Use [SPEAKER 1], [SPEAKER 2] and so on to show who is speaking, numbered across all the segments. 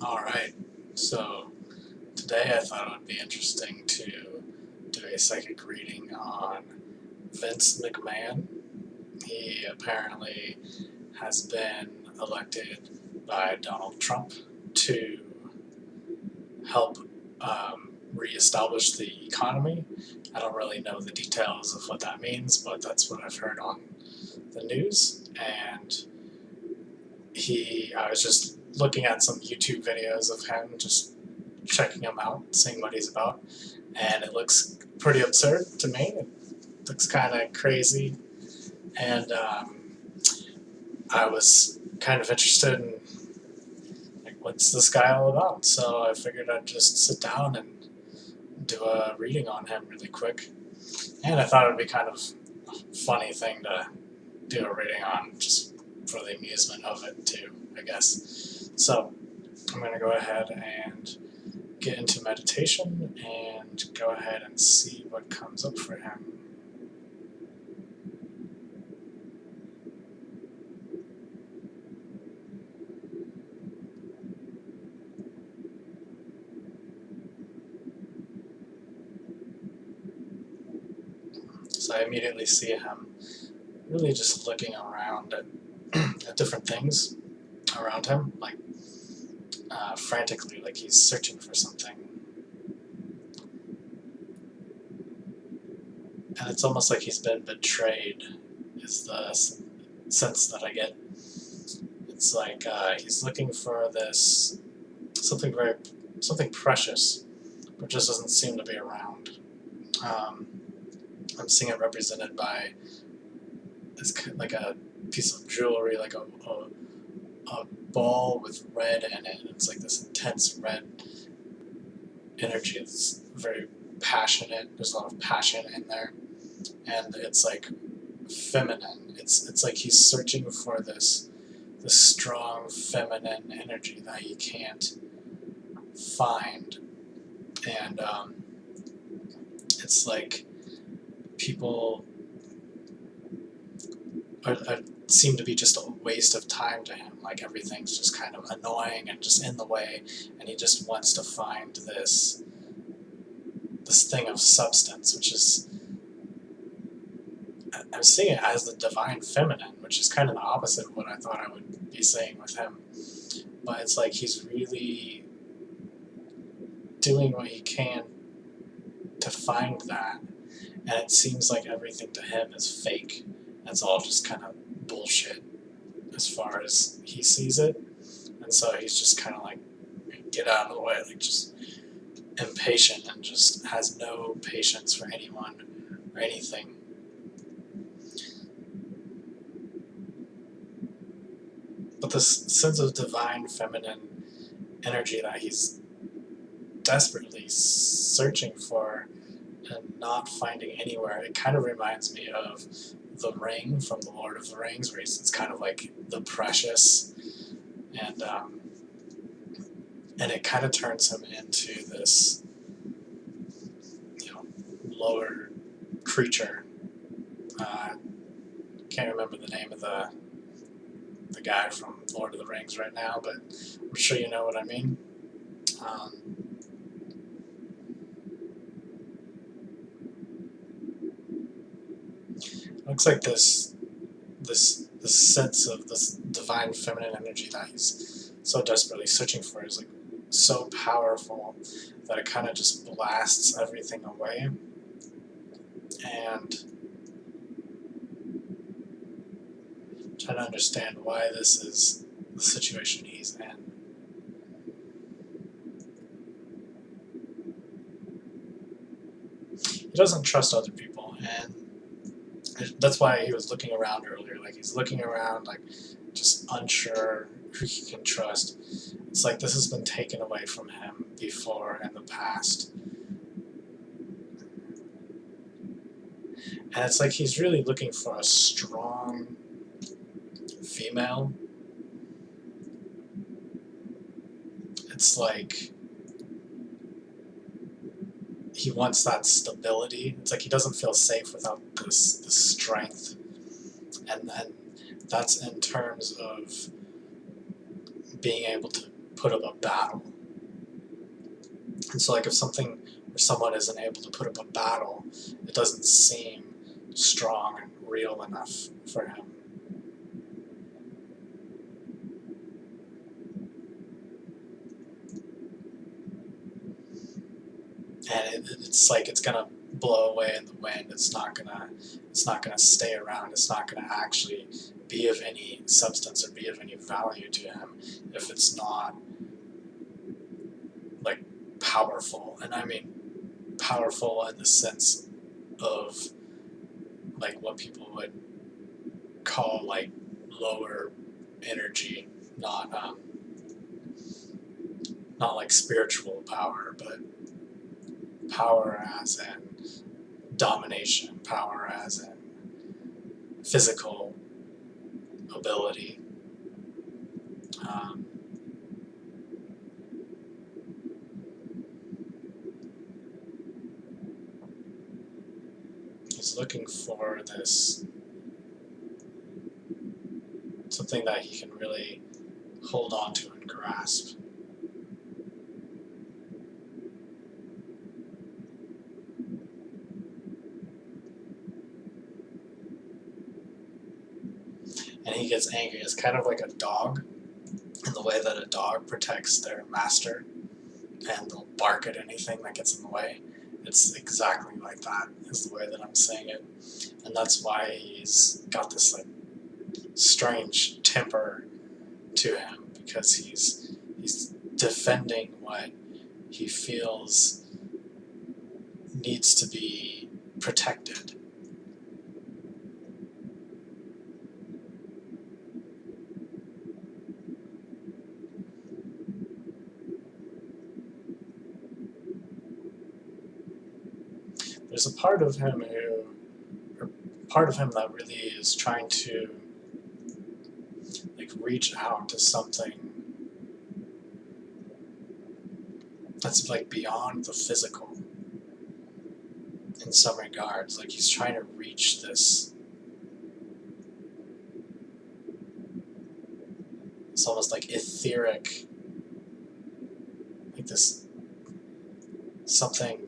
[SPEAKER 1] Alright, so today I thought it would be interesting to do a psychic reading on Vince McMahon. He apparently has been elected by Donald Trump to help reestablish the economy. I don't really know the details of what that means, but that's what I've heard on the news. And I was just looking at some YouTube videos of him, just checking him out, seeing what he's about, and it looks pretty absurd to me. It looks kind of crazy, and I was kind of interested in what's this guy all about. So I figured I'd just sit down and do a reading on him really quick, and I thought it would be kind of a funny thing to do a reading on, just for the amusement of it too, I guess. So I'm going to go ahead and get into meditation and go ahead and see what comes up for him. So I immediately see him really just looking around at different things around him, like frantically, like he's searching for something. And it's almost like he's been betrayed, is the sense that I get. It's like he's looking for this something precious, but just doesn't seem to be around. I'm seeing it represented by like a piece of jewelry, like a ball with red in it. It's like this intense red energy. It's very passionate. There's a lot of passion in there, and it's like feminine. It's like he's searching for this strong feminine energy that he can't find, and it's like people seem to be just a waste of time to him. Like everything's just kind of annoying and just in the way, and he just wants to find this thing of substance, which is, I'm seeing it as the divine feminine, which is kind of the opposite of what I thought I would be saying with him. But it's like he's really doing what he can to find that, and it seems like everything to him is fake. It's all just kind of bullshit as far as he sees it, and so he's just kind of like, get out of the way, like just impatient and just has no patience for anyone or anything. But this sense of divine feminine energy that he's desperately searching for and not finding anywhere, it kind of reminds me of the ring from the Lord of the Rings, where it's kind of like the precious, and it kind of turns him into this, lower creature. Can't remember the name of the guy from Lord of the Rings right now, but I'm sure you know what I mean. Looks like this sense of this divine feminine energy that he's so desperately searching for is like so powerful that it kind of just blasts everything away. And trying to understand why this is the situation he's in. He doesn't trust other people, and that's why he was looking around earlier. Like he's looking around, like just unsure who he can trust. It's like this has been taken away from him before in the past. And it's like he's really looking for a strong female. It's like he wants that stability. It's like he doesn't feel safe without this strength. And then that's in terms of being able to put up a battle. And so like if something or someone isn't able to put up a battle, it doesn't seem strong and real enough for him. And it's like it's gonna blow away in the wind. It's not gonna stay around. It's not gonna actually be of any substance or be of any value to him if it's not like powerful. And I mean powerful in the sense of like what people would call like lower energy, not like spiritual power, but power as in domination, power as in physical ability. He's looking for this, something that he can really hold on to and grasp. And he gets angry. It's kind of like a dog, in the way that a dog protects their master, and they'll bark at anything that gets in the way. It's exactly like that, is the way that I'm saying it. And that's why he's got this like strange temper to him, because he's defending what he feels needs to be protected. There's a part of him that really is trying to like reach out to something that's like beyond the physical in some regards. Like he's trying to reach this, it's almost like etheric, like this something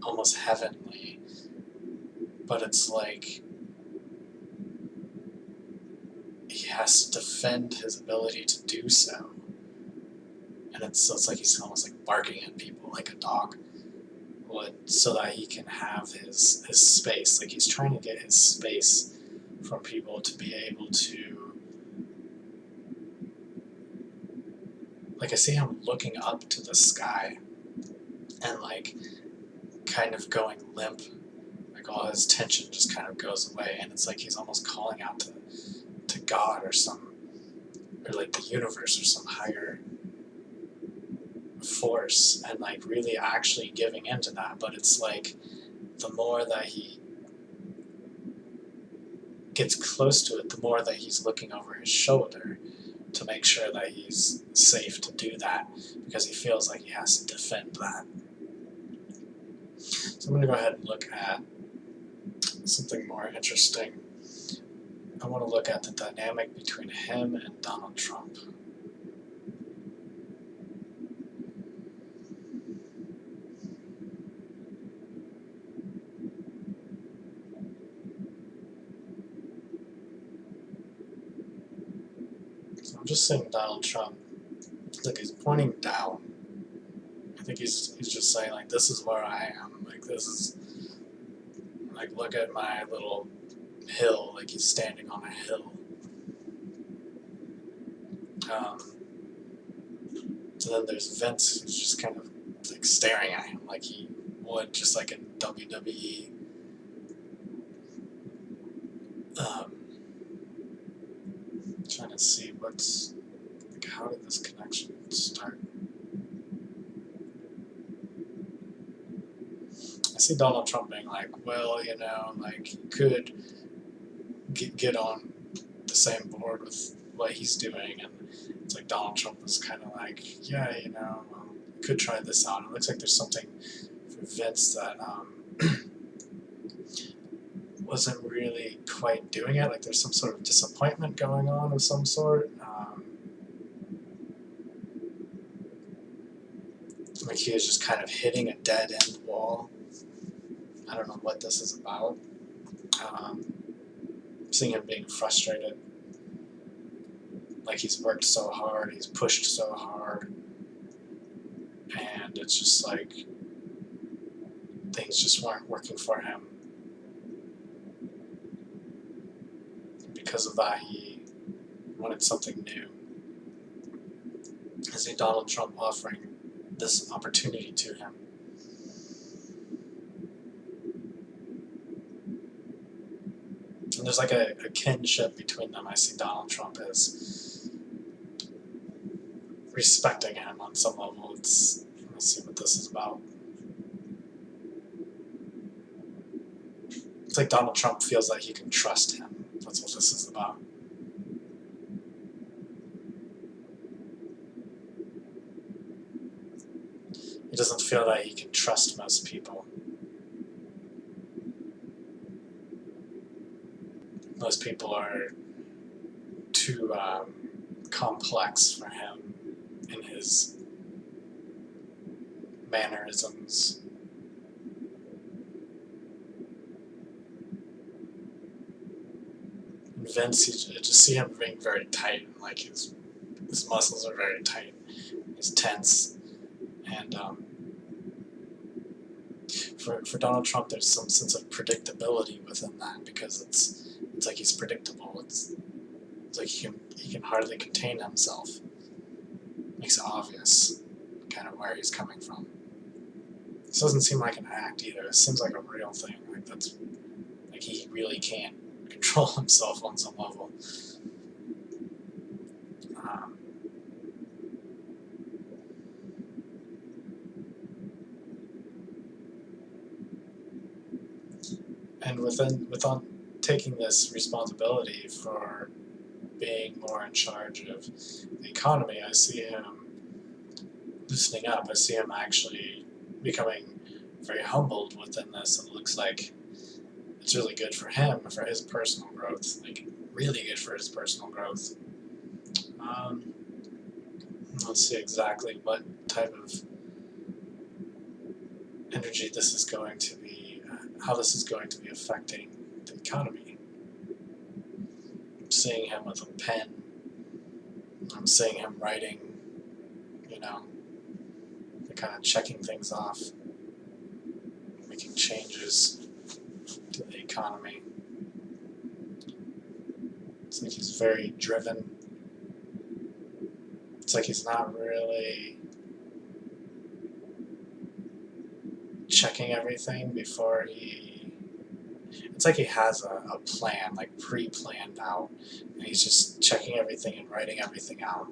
[SPEAKER 1] almost heavenly, but it's like he has to defend his ability to do so. And it's like he's almost like barking at people like a dog would, so that he can have his space. Like he's trying to get his space from people to be able to, like I see him looking up to the sky and like kind of going limp, like all his tension just kind of goes away, and it's like he's almost calling out to God or like the universe or some higher force, and like really actually giving into that. But it's like the more that he gets close to it, the more that he's looking over his shoulder to make sure that he's safe to do that, because he feels like he has to defend that. So I'm going to go ahead and look at something more interesting. I want to look at the dynamic between him and Donald Trump. So I'm just seeing Donald Trump, like he's pointing down. I think he's just saying like, this is where I am. Like this is, like look at my little hill. Like he's standing on a hill. So then there's Vince, who's just kind of like staring at him like he would, just like in WWE. Trying to see what's, like, how did this connection start? I see Donald Trump being like, well, you know, like, you could get on the same board with what he's doing, and it's like Donald Trump was kind of like, yeah, you know, you could try this out. It looks like there's something for Vince that wasn't really quite doing it. Like there's some sort of disappointment going on of some sort. Like he is just kind of hitting a dead end wall. I don't know what this is about. Seeing him being frustrated. Like he's worked so hard, he's pushed so hard, and it's just like things just weren't working for him. Because of that, he wanted something new. I see Donald Trump offering this opportunity to him. And there's like a kinship between them. I see Donald Trump as respecting him on some level. Let's see what this is about. It's like Donald Trump feels like he can trust him. That's what this is about. He doesn't feel that he can trust most people. Most people are too complex for him in his mannerisms. And Vince, you just see him being very tight, like his muscles are very tight. He's tense, and for Donald Trump, there's some sense of predictability within that because it's like he's predictable. It's like he can hardly contain himself. Makes it obvious kind of where he's coming from. This doesn't seem like an act either. It seems like a real thing. Like he really can't control himself on some level. And within taking this responsibility for being more in charge of the economy, I see him loosening up. I see him actually becoming very humbled within this, and it looks like it's really good for him, for his personal growth, like really good for his personal growth. Let's see exactly what type of energy this is going to be, how this is going to be affecting the economy. I'm seeing him with a pen. I'm seeing him writing, kind of checking things off, making changes to the economy. It's like he's very driven. It's like he's not really checking everything before it's like he has a plan, like pre-planned out, and he's just checking everything and writing everything out.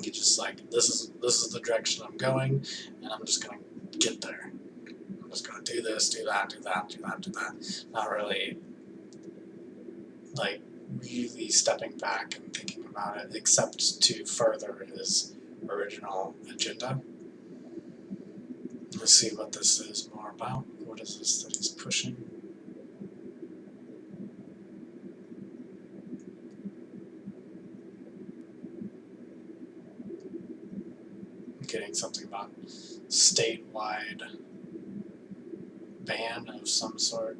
[SPEAKER 1] He's just like, this is the direction I'm going, and I'm just gonna get there. I'm just gonna do this, do that, do that, do that, do that. Not really like really stepping back and thinking about it, except to further his original agenda. Let's see what this is more about. What is this that he's pushing? Getting something about statewide ban of some sort.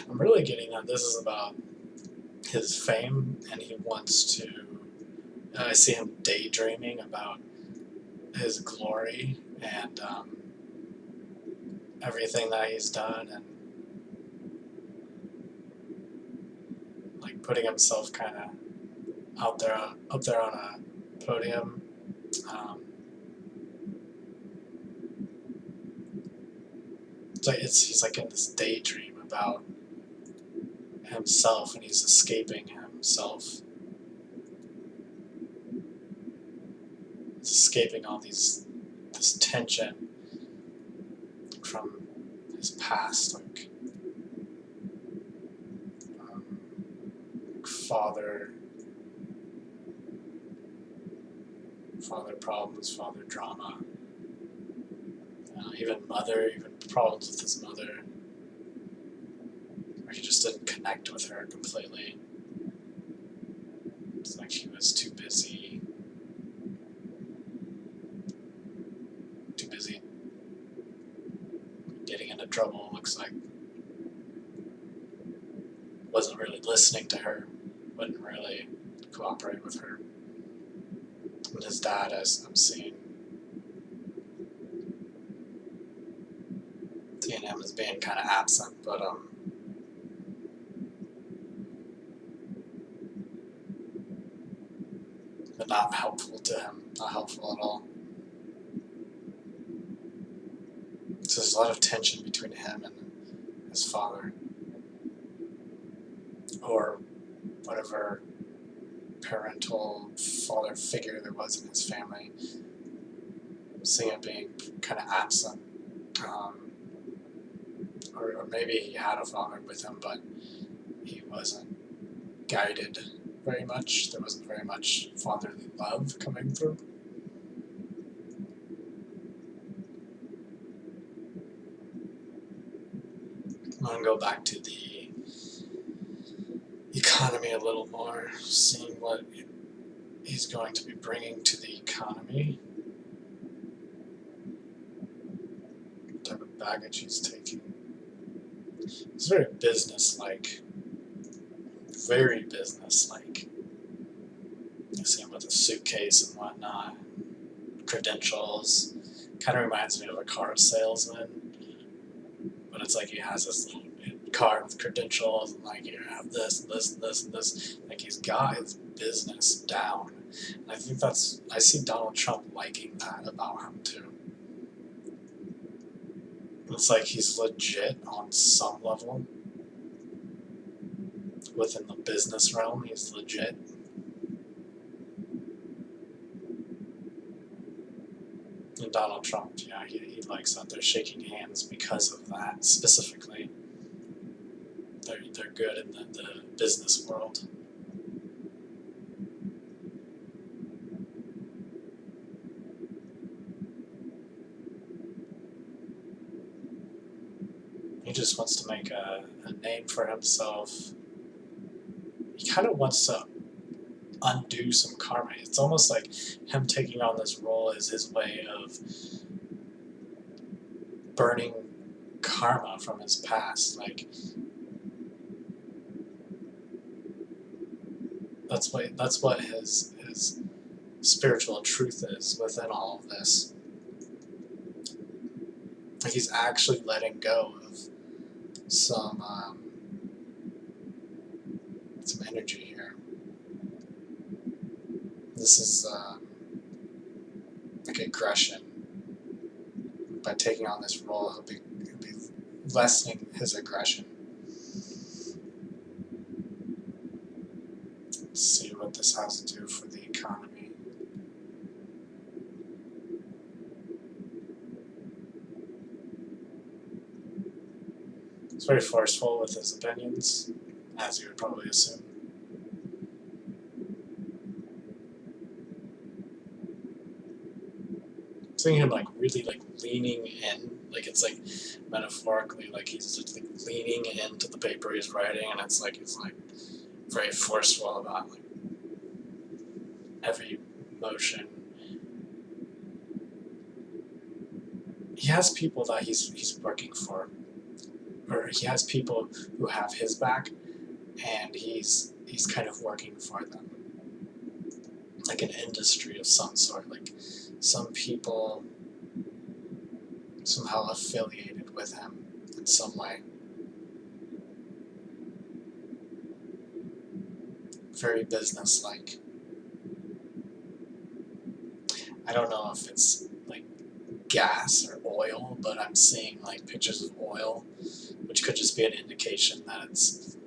[SPEAKER 1] I'm really getting that this is about his fame, and he wants to. I see him daydreaming about his glory and everything that he's done, and like putting himself kind of up there on a podium. He's like in this daydream about himself, and he's escaping himself. He's escaping all this tension from his past, like father problems, father drama, even problems with his mother, where he just didn't connect with her completely. It's like he was too busy getting into trouble, looks like. Wasn't really listening to her, wouldn't really cooperate with her. And his dad, as I'm seeing him as being kind of absent, but not helpful to him, not helpful at all. So there's a lot of tension between him and his father, or whatever parental father figure there was in his family. Seeing it being kind of absent, or maybe he had a father with him, but he wasn't guided very much. There wasn't very much fatherly love coming through. I'm going to go back to the economy a little more, seeing what he's going to be bringing to the economy, what type of baggage he's taking. It's very business-like. Very business-like. You see him with a suitcase and whatnot, credentials. Kind of reminds me of a car salesman, but it's like he has this little card with credentials, and like, you have this, this, this, and this. Like, he's got his business down. And I think I see Donald Trump liking that about him too. It's like he's legit on some level. Within the business realm, he's legit. And Donald Trump, yeah, he likes that they're shaking hands because of that specifically. They're good in the business world. He just wants to make a name for himself. He kind of wants to undo some karma. It's almost like him taking on this role is his way of burning karma from his past. Like, that's what his spiritual truth is within all of this. Like, he's actually letting go of some energy here. This is like aggression. By taking on this role, he'll be lessening his aggression. Let's see what this has to do for the economy. He's very forceful with his opinions, as you would probably assume. Seeing him like really like leaning in, like it's like metaphorically, like he's just like leaning into the paper he's writing, and it's like he's like very forceful about like every motion. He has people that he's working for, or he has people who have his back, and he's kind of working for them, like an industry of some sort, like some people somehow affiliated with him in some way. Very business-like. I don't know if it's like gas or oil, but I'm seeing like pictures of oil, which could just be an indication that it's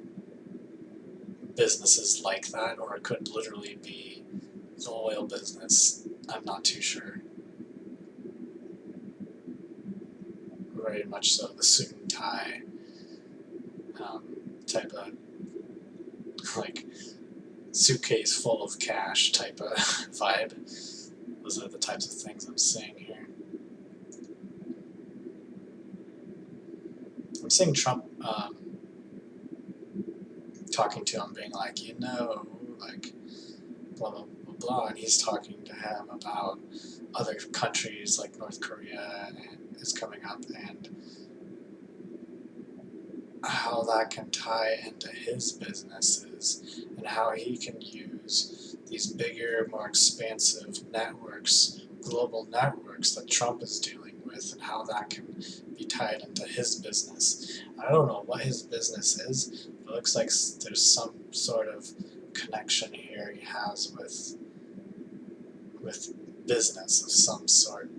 [SPEAKER 1] businesses like that, or it could literally be the oil business. I'm not too sure. Very much so the suit and tie type of like suitcase full of cash type of vibe. Those are the types of things I'm seeing here. I'm seeing Trump talking to him, being like, like blah, blah, blah, blah, and he's talking to him about other countries like North Korea is coming up, and how that can tie into his businesses, and how he can use these bigger, more expansive networks, global networks that Trump is dealing with, and how that can be tied into his business. I don't know what his business is, but it looks like there's some sort of connection here he has with business of some sort.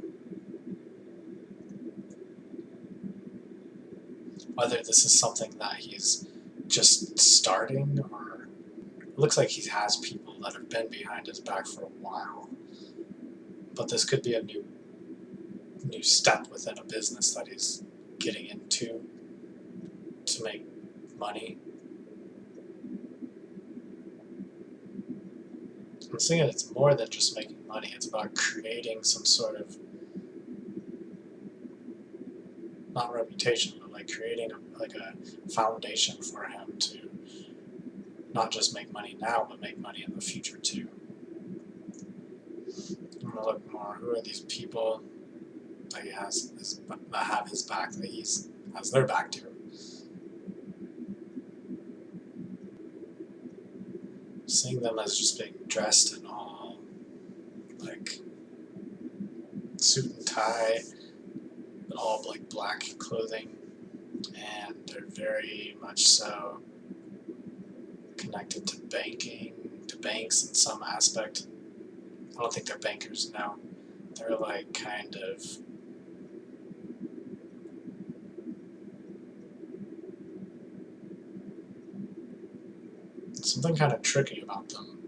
[SPEAKER 1] Whether this is something that he's just starting, or it looks like he has people that have been behind his back for a while. But this could be a new step within a business that he's getting into to make money. I'm thinking it's more than just making money. It's about creating some sort of, not reputation, but like creating a foundation for him to not just make money now, but make money in the future too. I'm gonna look more. Who are these people that he has that have his back, that he's has their back to? Seeing them as just being dressed in all like suit and tie, all like black clothing, and they're very much so connected to banking, to banks in some aspect. I don't think they're bankers, no. They're like kind of something kind of tricky about them.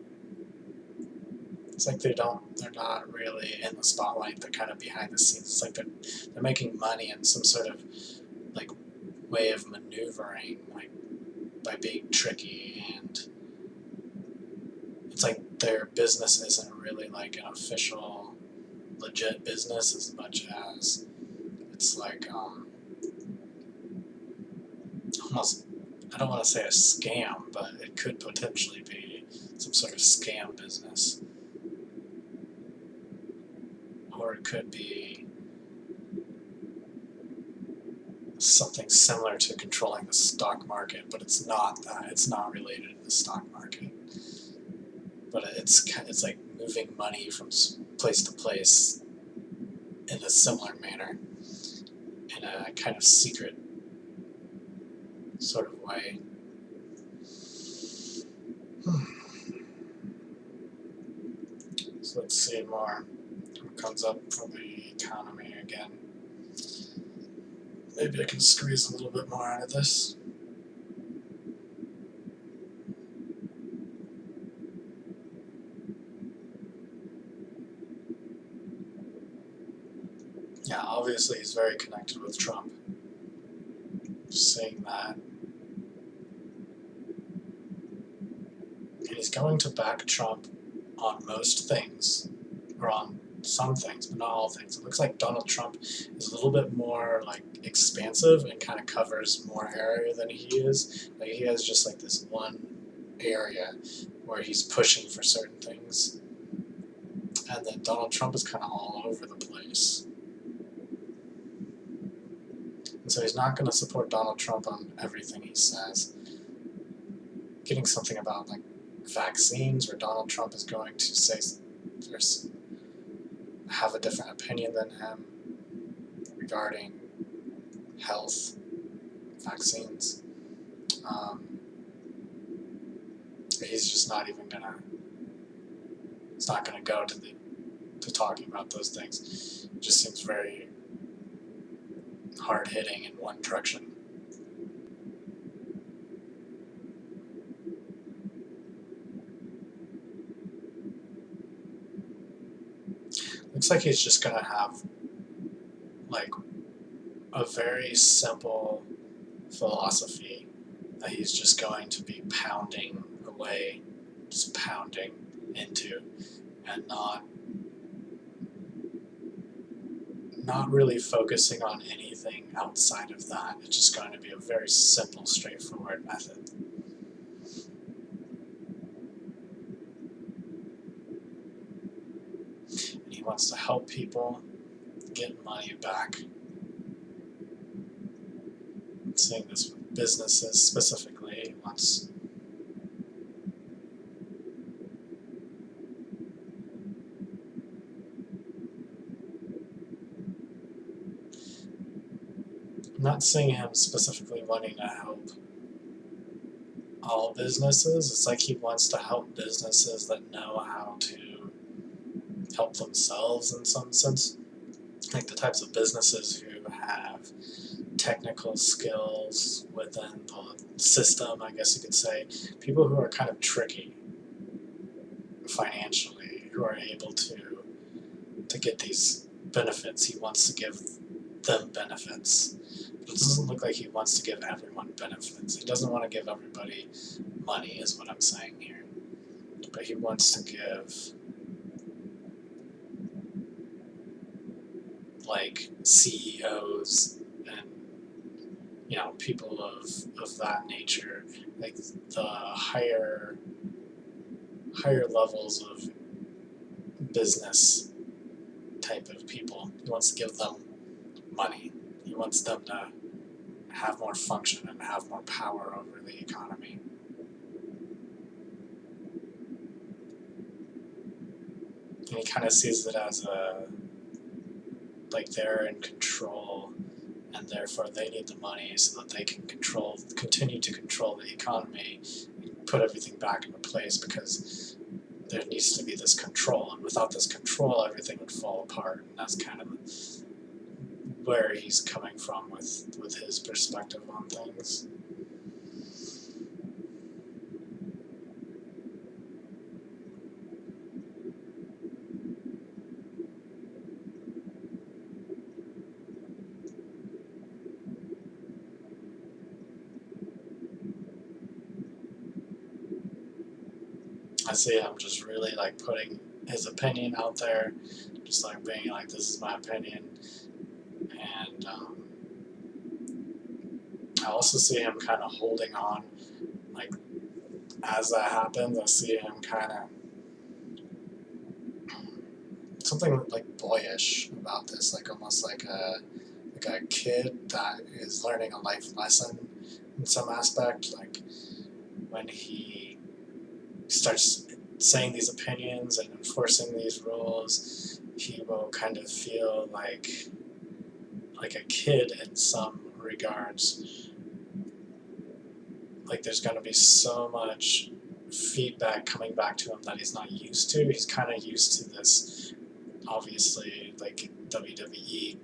[SPEAKER 1] It's like they're not really in the spotlight, they're kind of behind the scenes. It's like they're making money in some sort of like way of maneuvering, like by being tricky, and it's like their business isn't really like an official, legit business as much as it's like almost, I don't want to say a scam, but it could potentially be some sort of scam business. Or it could be something similar to controlling the stock market, but it's not that. It's not related to the stock market. But it's like moving money from place to place in a similar manner, in a kind of secret sort of way. So let's see more. What comes up for the economy again? Maybe I can squeeze a little bit more out of this. Yeah, obviously he's very connected with Trump. Just saying that. And he's going to back Trump on most things, or on some things, but not all things. It looks like Donald Trump is a little bit more like expansive and kind of covers more area than he is. Like he has just like this one area where he's pushing for certain things, and then Donald Trump is kind of all over the place. And so he's not going to support Donald Trump on everything he says. Getting something about like vaccines, where Donald Trump is going to say have a different opinion than him regarding health, vaccines. He's just not even gonna. It's not gonna go to talking about those things. It just seems very hard hitting in one direction. Looks like he's just gonna have like a very simple philosophy that he's just going to be pounding away, just pounding into, and not really focusing on anything outside of that. It's just going to be a very simple, straightforward method. wants to help people get money back. I'm seeing this with businesses specifically. He wants I'm not seeing him specifically wanting to help all businesses. It's like he wants to help businesses that know how to help themselves in some sense. Like the types of businesses who have technical skills within the system, I guess you could say. People who are kind of tricky financially, who are able to get these benefits. He wants to give them benefits. But it doesn't look like he wants to give everyone benefits. He doesn't want to give everybody money, is what I'm saying here. But he wants to give, like, CEOs and, you know, people of that nature, like the higher levels of business type of people. He wants to give them money. He wants them to have more function and have more power over the economy. And he kind of sees it as like they're in control, and therefore they need the money so that they can continue to control the economy, and put everything back into place, because there needs to be this control, and without this control everything would fall apart. And that's kind of where he's coming from with his perspective on things. I see him just really like putting his opinion out there, just like being like, this is my opinion. And I also see him kind of holding on, like, as that happens. I see him kind of something like boyish about this, like almost like a kid that is learning a life lesson in some aspect. Like when he starts saying these opinions and enforcing these rules, he will kind of feel like a kid in some regards. Like there's going to be so much feedback coming back to him that he's not used to. He's kind of used to this, obviously, like WWE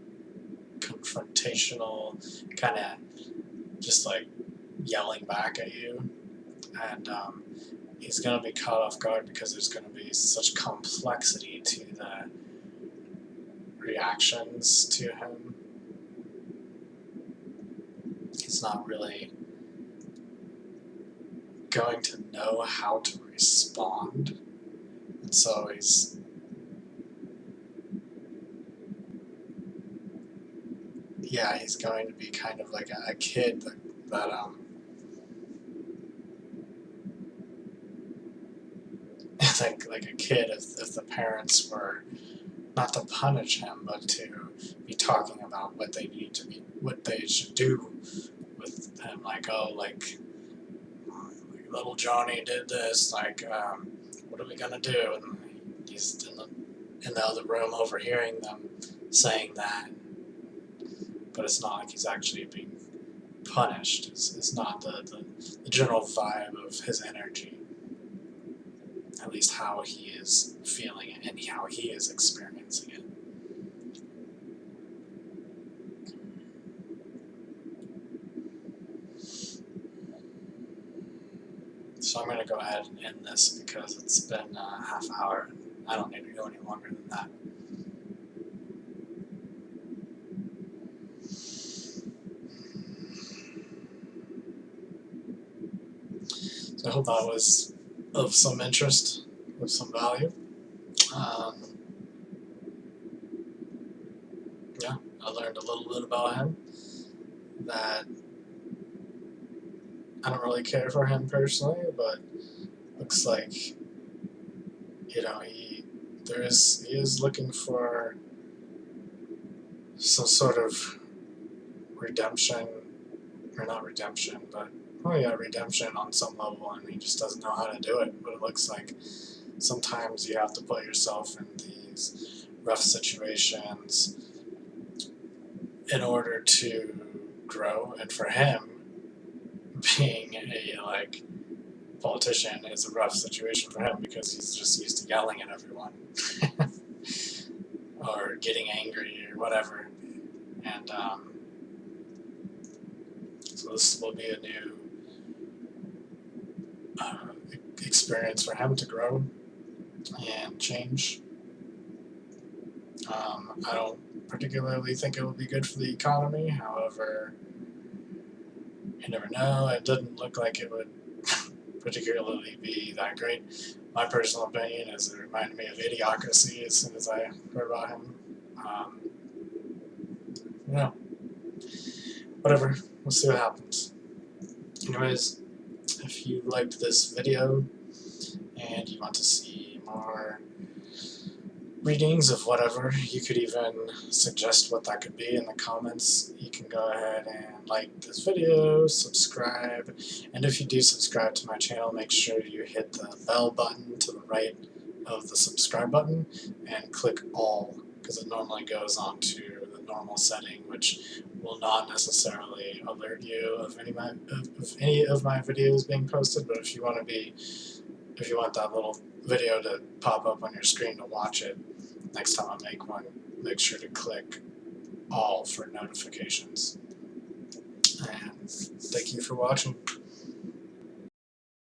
[SPEAKER 1] confrontational, kind of just like yelling back at you. And he's going to be caught off guard because there's going to be such complexity to the reactions to him. He's not really going to know how to respond. And so he's going to be kind of like a kid that like a kid if the parents were not to punish him, but to be talking about what they should do with him, like, oh, like little Johnny did this, like, what are we gonna do? And he's in the other room overhearing them saying that, but it's not like he's actually being punished. It's not the general vibe of his energy, at least how he is feeling it and how he is experiencing it. So I'm going to go ahead and end this because it's been a half hour. I don't need to go any longer than that. So I hope that was of some interest, of some value. Yeah, I learned a little bit about him, that I don't really care for him personally, but looks like, you know, he he is looking for some sort of redemption, or not redemption, but redemption on some level, and he just doesn't know how to do it. But it looks like sometimes you have to put yourself in these rough situations in order to grow, and for him, being a politician is a rough situation for him because he's just used to yelling at everyone or getting angry or whatever, and so this will be a new experience for him to grow and change. I don't particularly think it will be good for the economy. However, you never know. It didn't look like it would particularly be that great. My personal opinion is it reminded me of Idiocracy as soon as I heard about him. Whatever. We'll see what happens. Anyways, if you liked this video and you want to see more readings of whatever, you could even suggest what that could be in the comments. You can go ahead and like this video, subscribe, and if you do subscribe to my channel, make sure you hit the bell button to the right of the subscribe button and click all, because it normally goes on to the normal setting, which will not necessarily alert you of any of my videos being posted. But if you want that little video to pop up on your screen to watch it next time I make one, make sure to click all for notifications. And thank you for watching.